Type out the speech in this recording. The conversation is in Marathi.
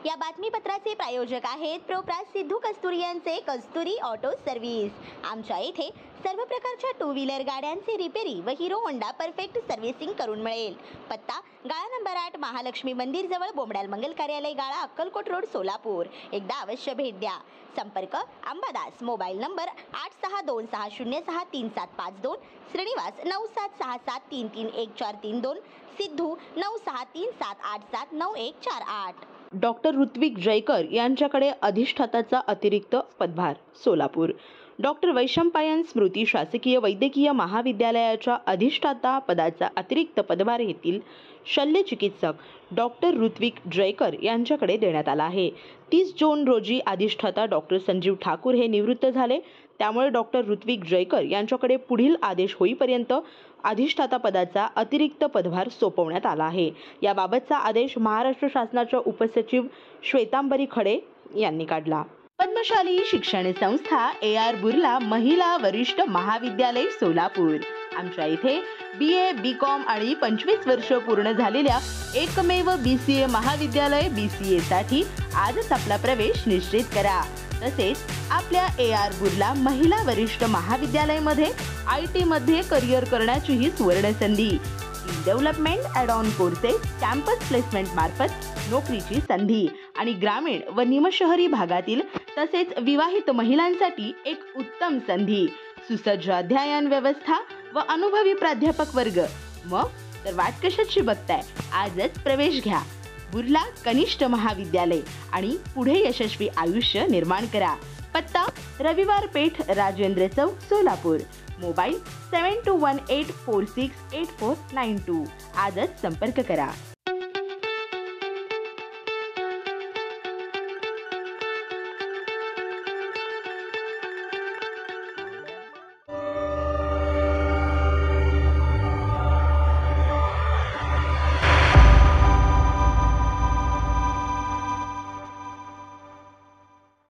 या बातमीपत्राचे प्रायोजक आहेत प्रोप्रास सिद्धू कस्तुरी यांचे कस्तुरी ऑटो सर्व्हिस। आमच्या येथे सर्व प्रकारच्या टू व्हीलर गाड्यांचे रिपेरी व हिरो होंडा परफेक्ट सर्व्हिसिंग करून मिळेल। पत्ता गाळा नंबर 8 महालक्ष्मी मंदिर जवळ बोमडाल मंगल कार्यालय गाळा अक्कलकोट रोड सोलापूर। एकदा अवश्य भेट द्या। संपर्क Ambadas, mobile number 8626063752, Shrinivas 9767331432, Siddhu 9637879148। Doctor Rutvik Jaykar यांच्याकडे अधिष्ठाताचा अतिरिक्त पदभार सोलापूर। डॉक्टर वैशंपायन स्मृती शासकीय वैद्यकीय महाविद्यालयाच्या अधिष्ठाता पदाचा अतिरिक्त पदभार येथील शल्य चिकित्सक डॉक्टर ऋत्विक जयकर यांच्याकडे देण्यात आला आहे। 30 जून रोजी अधिष्ठाता डॉक्टर संजीव ठाकूर हे निवृत्त झाले, त्यामुळे डॉक्टर ऋत्विक जयकर यांच्याकडे पुढील आदेश होईपर्यंत अधिष्ठाता पदाचा अतिरिक्त पदभार सोपवण्यात आला आहे। याबाबतचा आदेश महाराष्ट्र शासनाच्या उपसचिव श्वेतांबरी खडे यांनी काढला। पद्मशाली शिक्षण संस्था AR बुर्ला महिला वरिष्ठ महाविद्यालय सोलापूर। आमच्या इथे BA BCom आणि 25 वर्ष पूर्ण झालेल्या एकमेव BCA महाविद्यालय BCA साठी आजच आपला प्रवेश निश्चित करा। तसेच आपल्या AR बुर्ला महिला वरिष्ठ महाविद्यालयामध्ये IT मध्ये करिअर करण्याची ही सुवर्ण संधी। Skill development, add on courses, campus placement मार्फत नोकरीची संधी आणि ग्रामीण व निमशहरी भागातील तसेच विवाहित महिलांसाठी एक उत्तम संधी। सुसज्ज अध्ययन व्यवस्था व अनुभवी प्राध्यापक वर्ग। मग तर वाट कशाची बघताय? आजच प्रवेश घ्या। बुर्ला कनिष्ठ महाविद्यालय आणि पुढे यशस्वी आयुष्य निर्माण करा। पत्ता रविवार पेठ, राजेंद्र चौक, सोलापूर। मोबाईल 7218468492। आजच संपर्क करा।